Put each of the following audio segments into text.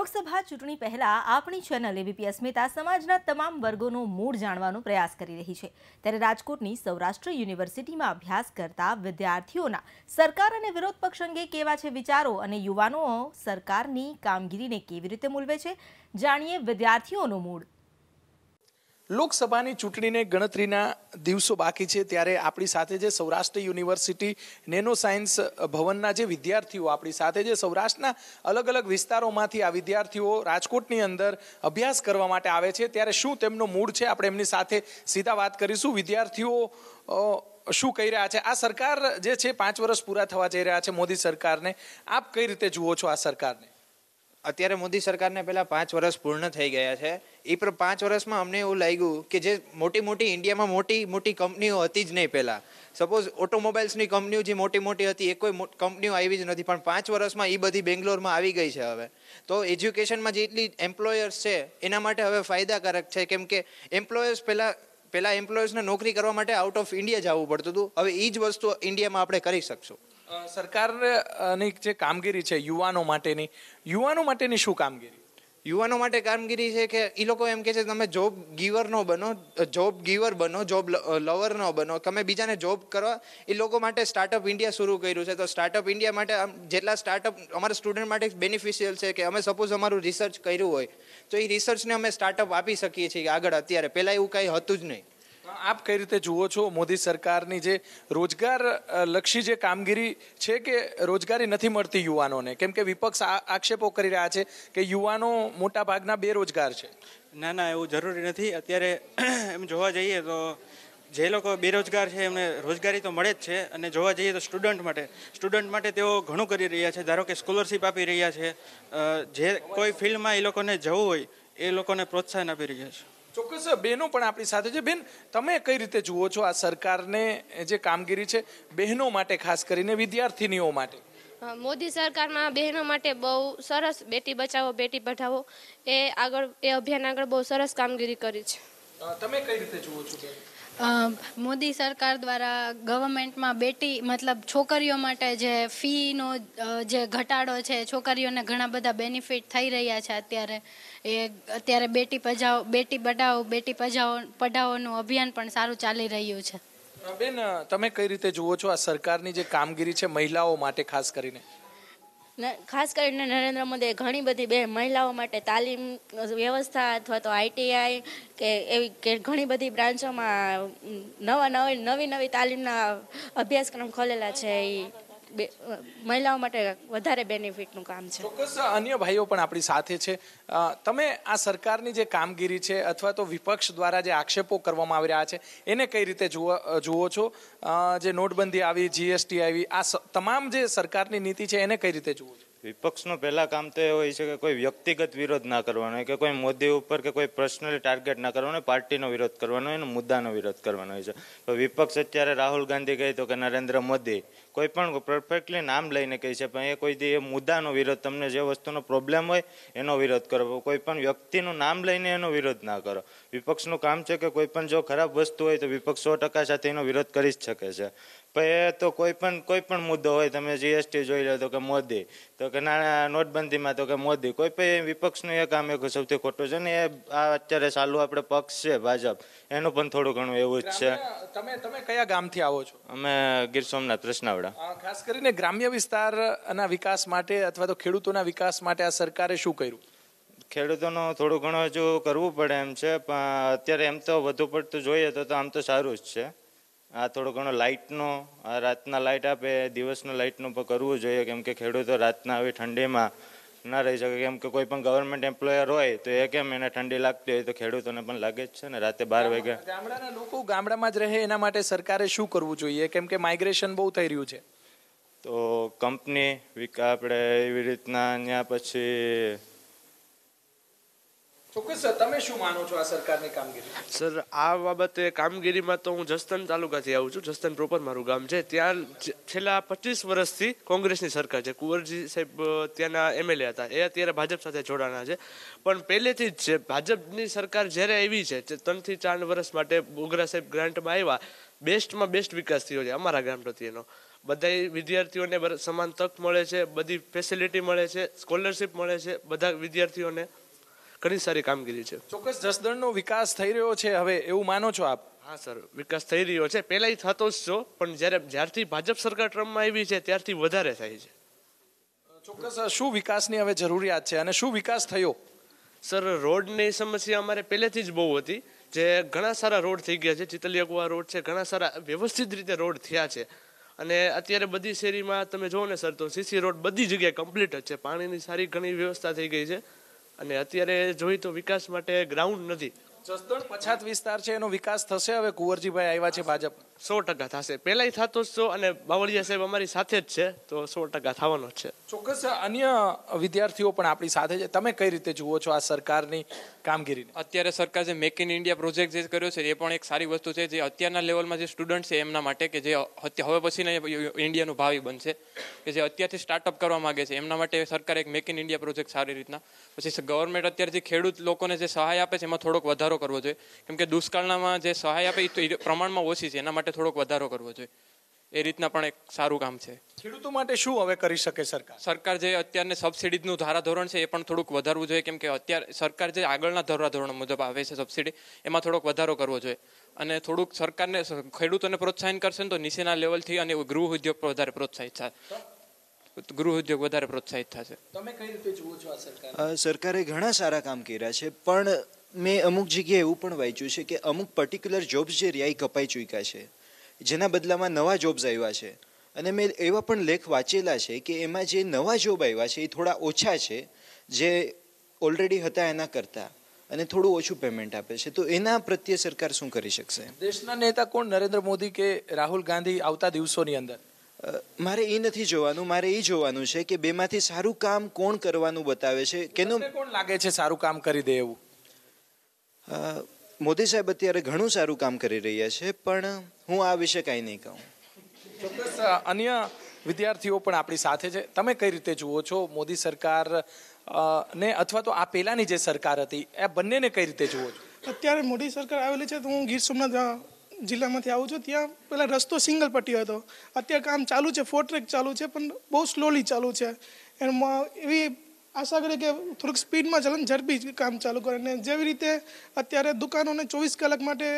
લોકસભા ચૂંટણી પહેલા આપણી ચેનલ એબીપી અસ્મિતા સમાજના તમામ વર્ગોનો મૂળ જાણવાનો પ્રયાસ કરી રહી છે। ત્યારે રાજકોટની સૌરાષ્ટ્ર યુનિવર્સિટીમાં અભ્યાસ કરતા વિદ્યાર્થીઓના સરકાર અને વિરોધ પક્ષ અંગે કેવા છે વિચારો અને યુવાનો સરકારની કામગીરીને કેવી રીતે મૂલવે છે, જાણીએ વિદ્યાર્થીઓનો મૂળ। લોકસભાની ચૂંટણીને ગણતરીના દિવસો બાકી છે ત્યારે આપણી સાથે જે સૌરાષ્ટ્ર યુનિવર્સિટી નેનો સાયન્સ ભવનના જે વિદ્યાર્થીઓ આપણી સાથે જે સૌરાષ્ટ્રના અલગ અલગ વિસ્તારોમાંથી આ વિદ્યાર્થીઓ રાજકોટની અંદર અભ્યાસ કરવા માટે આવે છે ત્યારે શું તેમનો મૂળ છે આપણે એમની સાથે સીધા વાત કરીશું। વિદ્યાર્થીઓ શું કહી રહ્યા છે, આ સરકાર જે છે 5 વર્ષ પૂરા થવા જઈ રહ્યા છે મોદી સરકારને, આપ કઈ રીતે જુઓ છો આ સરકારને? અત્યારે મોદી સરકારને પહેલા 5 વર્ષ પૂર્ણ થઈ ગયા છે। એ પર 5 વર્ષમાં અમને એવું લાગ્યું કે જે મોટી ઇન્ડિયામાં મોટી કંપનીઓ હતી જ નહીં। પહેલા સપોઝ ઓટોમોબાઈલ્સની કંપનીઓ જે મોટી હતી એ કોઈ કંપનીઓ આવી જ નથી, પણ 5 વર્ષમાં એ બધી બેંગ્લોરમાં આવી ગઈ છે। હવે તો એજ્યુકેશનમાં જેટલી એમ્પ્લોયર્સ છે એના માટે હવે ફાયદાકારક છે, કેમ કે એમ્પ્લોયર્સ પહેલા એમ્પ્લોયર્સને નોકરી કરવા માટે આઉટ ઓફ ઇન્ડિયા જવું પડતું હતું, હવે એ જ વસ્તુ ઇન્ડિયામાં આપણે કરી શકશું। સરકારની જે કામગીરી છે યુવાનો માટેની શું કામગીરી? યુવાનો માટે કામગીરી છે કે એ લોકો એમ કહે છે તમે જોબ ગીવર બનો, જોબ લવર ન બનો, તમે બીજાને જોબ કરવા। એ લોકો માટે સ્ટાર્ટઅપ ઇન્ડિયા શરૂ કર્યું છે। તો સ્ટાર્ટઅપ ઇન્ડિયા માટે જેટલા સ્ટાર્ટઅપ અમારા સ્ટુડન્ટ માટે બેનિફિશિયલ છે કે અમે સપોઝ અમારું રિસર્ચ કર્યું હોય તો એ રિસર્ચને અમે સ્ટાર્ટઅપ આપી શકીએ છીએ આગળ। અત્યારે પહેલાં એવું કાંઈ હતું જ નહીં। આપ કઈ રીતે જુઓ છો મોદી સરકારની જે રોજગાર લક્ષી જે કામગીરી છે કે રોજગારી નથી મળતી યુવાનોને, કેમ કે વિપક્ષ આક્ષેપો કરી રહ્યા છે કે યુવાનો મોટા ભાગના બેરોજગાર છે? ના, એવું જરૂરી નથી। અત્યારે એમ જોવા જઈએ તો જે લોકો બેરોજગાર છે એમને રોજગારી તો મળે જ છે, અને જોવા જઈએ તો સ્ટુડન્ટ માટે તેઓ ઘણું કરી રહ્યા છે। ધારો કે સ્કોલરશિપ આપી રહ્યા છે, જે કોઈ ફિલ્ડમાં એ લોકોને જવું હોય એ લોકોને પ્રોત્સાહન આપી રહ્યા છે। ચોક્કસ બહેનો પણ આપણી સાથે છે। બેન, તમે કઈ રીતે જુઓ છો આ સરકારને જે કામગીરી છે બહેનો માટે, ખાસ કરીને વિદ્યાર્થીનીઓ માટે? મોદી સરકારમાં બહેનો માટે બહુ સરસ બેટી બચાવો બેટી પઢાવો એ અભિયાન આગળ બહુ સરસ કામગીરી કરી છે। તમે કઈ રીતે જુઓ છો બેન? મોદી સરકાર દ્વારા ગવર્મેન્ટમાં છોકરીઓ માટે જે ફીનો જે ઘટાડો છે, છોકરીઓને ઘણા બધા બેનિફિટ થઈ રહ્યા છે। અત્યારે બેટી બચાવો બેટી પઢાઓનું અભિયાન પણ સારું ચાલી રહ્યું છે। બેન, તમે કઈ રીતે જુઓ છો આ સરકારની જે કામગીરી છે મહિલાઓ માટે ખાસ કરીને? ખાસ કરીને નરેન્દ્ર મોદીએ ઘણી બધી મહિલાઓ માટે તાલીમ વ્યવસ્થા અથવા તો આઈટીઆઈ કે એવી કે ઘણી બધી બ્રાન્ચોમાં નવી તાલીમના અભ્યાસક્રમ ખોલેલા છે। એ મહિલાઓ માટે વધારે બેનિફિટનું કામ છે। ચોક્કસ અન્ય ભાઈઓ પણ આપણી સાથે છે। તમે આ સરકારની જે કામગીરી છે અથવા તો વિપક્ષ દ્વારા જે આક્ષેપો કરવામાં આવી રહ્યા છે એને કઈ રીતે જુઓ છો? જે નોટબંધી આવી, જીએસટી આવી, આ તમામ જે સરકારની નીતિ છે એને કઈ રીતે જુઓ છો? વિપક્ષનું પહેલા કામ તો એ હોય છે કે કોઈ વ્યક્તિગત વિરોધ ના કરવાનો, કે કોઈ મોદી ઉપર કે કોઈ પર્સનલી ટાર્ગેટ ના કરવાનો, પાર્ટીનો વિરોધ કરવાનો, એનો મુદ્દાનો વિરોધ કરવાનો હોય છે। તો વિપક્ષ અત્યારે રાહુલ ગાંધી કહે તો કે નરેન્દ્ર મોદી કોઈ પણ પરફેક્ટલી નામ લઈને કહે છે, પણ એ કોઈ દી એ મુદ્દાનો વિરોધ, તમને જે વસ્તુનો પ્રોબ્લેમ હોય એનો વિરોધ કરો, કોઈ પણ વ્યક્તિનું નામ લઈને એનો વિરોધ ના કરો। વિપક્ષનું કામ છે કે કોઈ પણ જો ખરાબ વસ્તુ હોય તો વિપક્ષ 100% સાથે એનો વિરોધ કરી જ શકે છે। પણ એ તો કોઈ પણ મુદ્દો હોય, તમે જીએસટી જોઈ લો તો કે મોદી, તો કે નોટબંધીમાં તો કે મોદી, કોઈ પણ વિપક્ષનું એ કામ એક સૌથી ખોટું છે ને। એ આ અત્યારે ચાલુ આપણે પક્ષ છે ભાજપ, એનું પણ થોડું ઘણું એવું જ છે। તમે કયા ગામથી આવો છો? અમે ગીર સોમનાથ પ્રશ્નાવડા। ખાસ કરીને ગ્રામ્ય વિસ્તારના વિકાસ માટે અથવા તો ખેડૂતોના વિકાસ માટે આ સરકારે શું કર્યું? ખેડૂતોનું થોડું ઘણું હજુ કરવું પડે એમ છે, પણ અત્યારે એમ તો વધુ પડતું જોઈએ તો આમ તો સારું જ છે। આ થોડું ઘણું લાઇટનો, આ રાતના લાઇટ આપે, દિવસનું લાઇટનું પણ કરવું જોઈએ, કેમ કે ખેડૂતો રાતના આવી ઠંડીમાં ના રહી શકે, કેમ કે કોઈ પણ ગવર્મેન્ટ એમ્પ્લોયર હોય તો એ કેમ એને ઠંડી લાગતી હોય તો ખેડૂતોને પણ લાગે જ છે ને। રાતે 12 વાગે ગામડાના લોકો ગામડામાં જ રહે એના માટે સરકારે શું કરવું જોઈએ, કેમ કે માઇગ્રેશન બહુ થઈ રહ્યું છે? તો કંપની આપણે એવી રીતના ત્યાં પછી ચોક્કસ તમે શું માનો છો આ સરકારની કામગીરી? સર, આ બાબતે કામગીરીમાં તો હું જસદણ તાલુકાથી આવું છું। જસદણ પ્રોપર મારું ગામ છે। ત્યાં છેલ્લા 25 વર્ષથી કોંગ્રેસની સરકાર છે। કુંવરજી સાહેબ ત્યાંના એમએલએ હતા, એ અત્યારે ભાજપ સાથે જોડાણા છે, પણ પહેલેથી જ છે ભાજપની સરકાર જ્યારે આવી છે 3 થી 4 વર્ષ માટે બોગરા સાહેબ ગ્રાન્ટમાં આવ્યા, બેસ્ટમાં બેસ્ટ વિકાસ થયો છે અમારા ગામ પ્રત્યેનો। બધા વિદ્યાર્થીઓને સમાન તક મળે છે, બધી ફેસિલિટી મળે છે, સ્કોલરશિપ મળે છે, બધા વિદ્યાર્થીઓને ઘણી સારી કામગીરી છે. ચોક્કસ જસદણનો વિકાસ થઈ રહ્યો છે હવે, એવું માનો છો આપ? હા સર, વિકાસ થઈ રહ્યો છે, પહેલાંય થતો જ છો, પણ જ્યારથી ભાજપ સરકાર ટ્રમમાં આવી છે ત્યારથી વધારે થાય છે. ચોક્કસ શું વિકાસની હવે જરૂરિયાત છે અને શું વિકાસ થયો? સર, રોડની સમસ્યા અમારે પહેલેથી જ બહુ હતી, જે ઘણા સારા રોડ થઈ ગયા છે. ચિતલિયાકુવા રોડ છે, ઘણા સારા વ્યવસ્થિત રીતે રોડ થયા છે. અને અત્યારે બધી શેરીમાં તમે જુઓ ને સર, તો સીસી રોડ બધી જગ્યાએ કમ્પ્લીટ જ છે. પાણીની સારી ઘણી વ્યવસ્થા થઈ ગઈ છે. અને અત્યારે જોઈએ તો વિકાસ માટે ગ્રાઉન્ડ નથી. જસદણ પછાત વિસ્તાર છે, એનો વિકાસ થશે હવે કુંવરજીભાઈ આવ્યા છે ભાજપ? 100% થશે. પહેલાંય થતો જ છો, અને બાવળિયા સાહેબ અમારી સાથે જ છે, તો 100% થવાનો જ છે. ચોક્કસ અન્ય વિદ્યાર્થીઓ પણ આપણી સાથે છે. તમે કઈ રીતે જુઓ છો આ સરકારની કામગીરીને? અત્યારે સરકાર જે મેક ઇન ઇન્ડિયા પ્રોજેક્ટ જે કર્યો છે એ પણ એક સારી વસ્તુ છે, જે અત્યારના લેવલમાં જે સ્ટુડન્ટ છે એમના માટે, કે જે હવે પછીના ઇન્ડિયાનું ભાવિ બનશે, કે જે અત્યારથી સ્ટાર્ટઅપ કરવા માંગે છે એમના માટે સરકારે એક મેક ઇન ઇન્ડિયા પ્રોજેક્ટ સારી રીતના. પછી ગવર્મેન્ટ અત્યારે જે ખેડૂત લોકોને જે સહાય આપે છે એમાં થોડોક વધારો કરવો જોઈએ, કેમ કે દુષ્કાળમાં જે સહાય આપે એ પ્રમાણમાં ઓછી છે, એના માટે થોડોક વધારો કરવો જોઈએ. એ રીતના પણ એક સારું કામ છે. ખેડૂતો માટે શું હવે કરી શકે સરકાર? સરકાર જે અત્યારને સબસિડીનું ધારાધોરણ છે એ પણ થોડુંક વધારવું જોઈએ, કેમ કે અત્યારે સરકાર જે આગળના ધારાધોરણ મુજબ આવે છે સબસિડી, એમાં થોડોક વધારો કરવો જોઈએ. અને થોડુંક સરકારને ખેડૂતોને પ્રોત્સાહન કરશે ને તો નીચેના લેવલથી અને ગૃહ ઉદ્યોગ વધારે પ્રોત્સાહિત થાય. ગૃહ ઉદ્યોગ વધારે પ્રોત્સાહિત થશે. તમે કઈ રીતે જુઓ છો આ સરકાર? સરકારે ઘણા સારા કામ કર્યા છે, પણ મેં અમુક જગ્યાએ એવું પણ વાંચ્યું છે કે અમુક પર્ટિક્યુલર જોબ્સ જે રહ્યા કપાઈ ચૂક્યા છે, જેના બદલામાં નવા જોબ્સ આવ્યા છે. અને મેં એવા પણ લેખ વાંચેલા છે કે એમાં જે નવા જોબ આવ્યા છે એ થોડા ઓછા છે જે ઓલરેડી હતા એના કરતાં, અને થોડું ઓછું પેમેન્ટ આપે છે. તો એના પ્રત્યે સરકાર શું કરી શકશે? દેશના નેતા કોણ, નરેન્દ્ર મોદી કે રાહુલ ગાંધી આવતા દિવસોની અંદર? મારે એ નથી જોવાનું, મારે એ જોવાનું છે કે બેમાંથી સારું કામ કોણ કરવાનું બતાવે છે. કોણ લાગે છે સારું કામ કરી દે એવું? મોદી સાહેબ અત્યારે ઘણું સારું કામ કરી રહ્યા છે, પણ હું આ વિશે કાંઈ નહીં કહું. ચોક્કસ અન્ય વિદ્યાર્થીઓ પણ આપણી સાથે છે. તમે કઈ રીતે જુઓ છો મોદી સરકાર ને અથવા તો આ પહેલાની જે સરકાર હતી, એ બંનેને કઈ રીતે જુઓ છો? અત્યારે મોદી સરકાર આવેલી છે તો હું ગીર સોમનાથ જિલ્લામાંથી આવું છું. ત્યાં પહેલાં રસ્તો સિંગલ પટ્ટી હતો, અત્યારે કામ ચાલુ છે, 4 ટ્રેક ચાલુ છે, પણ બહુ સ્લોલી ચાલુ છે. એમાં એવી આશા કરીએ કે થોડુંક સ્પીડમાં ચાલે, ઝડપી કામ ચાલુ કરે. અને જેવી રીતે અત્યારે દુકાનોને 24 કલાક માટે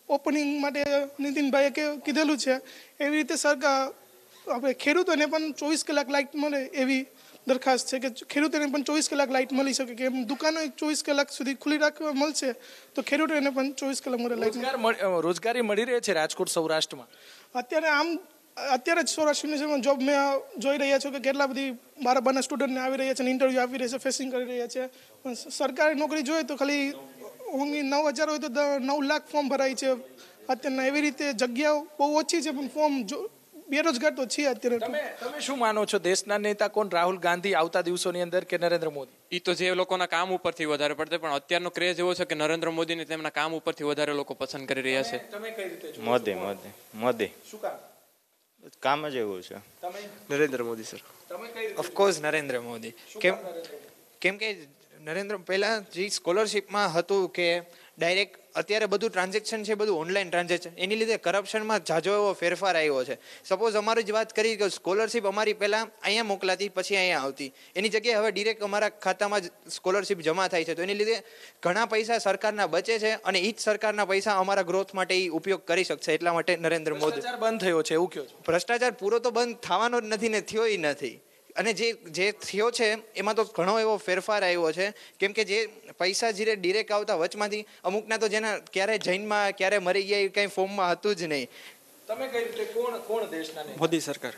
ઓપનિંગ માટે નીતિનભાઈએ કીધેલું છે, એવી રીતે સરકાર આપણે ખેડૂતોને પણ 24 કલાક લાઇટ મળે એવી દરખાસ્ત છે, કે ખેડૂતોને પણ 24 કલાક લાઇટ મળી શકે, કે એમ દુકાનો 24 કલાક સુધી ખુલ્લી રાખવા મળશે તો ખેડૂતોને પણ 24 કલાક મળે લાઇટ. રોજગારી મળી રહે છે રાજકોટ સૌરાષ્ટ્રમાં અત્યારે જ સૌરાષ્ટ્ર યુનિવર્સિટીમાં જોબ મેં જોઈ રહ્યા છો કે કેટલા બધી બારના સ્ટુડન્ટને આવી રહ્યા છે અને ઇન્ટરવ્યૂ આપી રહ્યા છે, ફેસિંગ કરી રહ્યા છે. પણ સરકારી નોકરી જોઈએ તો ખાલી 9,000 હોય તો 9 લાખ ફોર્મ ભરાય છે અત્યારના. એવી રીતે જગ્યાઓ બહુ ઓછી છે, પણ ફોર્મ બેરોજગાર તો છે અત્યારે. તમે શું માનો છો, દેશના નેતા કોણ, રાહુલ ગાંધી આવતા દિવસોની અંદર કે નરેન્દ્ર મોદી? એ તો જે લોકોના કામ ઉપરથી વધારે પડશે, પણ અત્યારનો ક્રેઝ એવો છે કે નરેન્દ્ર મોદીને તેમના કામ ઉપરથી વધારે લોકો પસંદ કરી રહ્યા છે. તમે કઈ રીતે? મોદી. શું કામ? કામ જ એવું છે. નરેન્દ્ર મોદી સર. ઓફકોર્સ નરેન્દ્ર મોદી. કેમ કે નરેન્દ્ર પહેલાં જે સ્કોલરશિપમાં હતું કે ડાયરેક્ટ, અત્યારે બધું ટ્રાન્ઝેક્શન છે બધું ઓનલાઈન ટ્રાન્ઝેક્શન, એની લીધે કરપ્શનમાં ઝાઝો એવો ફેરફાર આવ્યો છે. સપોઝ અમારી જ વાત કરી કે સ્કોલરશિપ અમારી પહેલાં અહીંયા મોકલાતી, પછી અહીંયા આવતી, એની જગ્યાએ હવે ડિરેક્ટ અમારા ખાતામાં જ સ્કોલરશિપ જમા થાય છે. તો એની લીધે ઘણા પૈસા સરકારના બચે છે, અને એ જ સરકારના પૈસા અમારા ગ્રોથ માટે એ ઉપયોગ કરી શકશે. એટલા માટે નરેન્દ્ર મોદી. ભ્રષ્ટાચાર બંધ થયો છે એવું કહો છો? ભ્રષ્ટાચાર પૂરો તો બંધ થવાનો જ નથી ને થયો નથી. અને જે થયો છે એમાં તો ઘણો એવો ફેરફાર આવ્યો છે, કેમ કે જે પૈસા જે ડિરેક્ટ આવતા વચમાંથી અમુકના તો જેના ક્યારે જૈનમાં ક્યારે મરી ગયા એ કંઈ ફોર્મમાં હતું જ નહીં. તમે કઈ રીતે કોણ દેશના નેતા? મોદી સરકાર.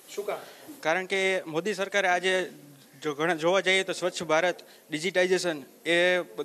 શું કામ? કારણ કે મોદી સરકારે આજે જો જોવા જઈએ તો સ્વચ્છ ભારત, ડિજિટાઇઝેશન, એ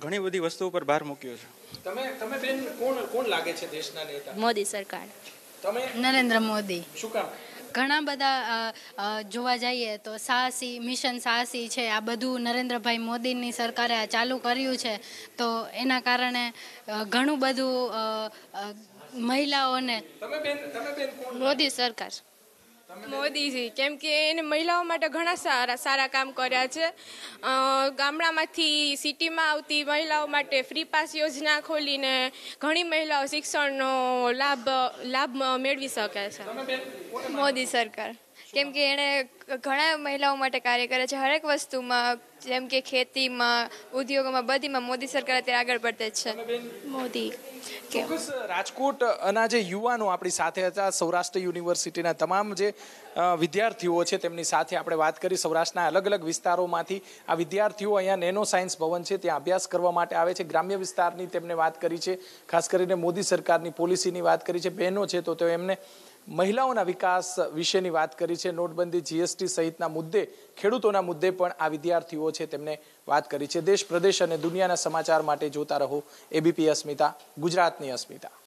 ઘણી બધી વસ્તુ ઉપર ભાર મૂક્યો છે. તમે બેન કોણ લાગે છે દેશના નેતા? મોદી સરકાર. તમે? નરેન્દ્ર મોદી. શું કામ? ઘણા બધા જોવા જઈએ તો સાહસી મિશન સાહસી છે, આ બધું નરેન્દ્રભાઈ મોદીની સરકારે ચાલુ કર્યું છે. તો એના કારણે ઘણું બધું મહિલાઓને. મોદી સરકાર. મોદીજી, કેમ કે એને મહિલાઓ માટે ઘણા સારા કામ કર્યા છે. ગામડામાંથી સિટીમાં આવતી મહિલાઓ માટે ફ્રી પાસ યોજના ખોલીને ઘણી મહિલાઓ શિક્ષણનો લાભ મેળવી શકે છે. મોદી સરકાર, કેમ કે એણે ઘણા મહિલાઓ માટે કાર્ય કરે છે. હરેક વસ્તુમાં, જેમ કે ખેતીમાં, ઉદ્યોગોમાં, બધીમાં મોદી સરકાર અત્યારે આગળ પડતે જ છે. મોદી રાજકોટના જે યુવાનો આપણી સાથે હતા, સૌરાષ્ટ્ર યુનિવર્સિટીના તમામ જે વિદ્યાર્થીઓ છે તેમની સાથે આપણે વાત કરી. સૌરાષ્ટ્રના અલગ અલગ વિસ્તારોમાંથી આ વિદ્યાર્થીઓ અહીંયા નેનો સાયન્સ ભવન છે ત્યાં અભ્યાસ કરવા માટે આવે છે. ગ્રામ્ય વિસ્તારની તેમને વાત કરી છે, ખાસ કરીને મોદી સરકારની પોલિસીની વાત કરી છે. બહેનો છે તો એમને મહિલાઓના વિકાસ વિશેની વાત કરી છે. નોટબંધી, જીએસટી સહિતના મુદ્દે, ખેડૂતોના મુદ્દે પણ આ વિદ્યાર્થીઓ છે તેમને વાત કરી છે. દેશ, પ્રદેશ અને દુનિયાના સમાચાર માટે જોતા રહો એબીપી અસ્મિતા, ગુજરાતની અસ્મિતા.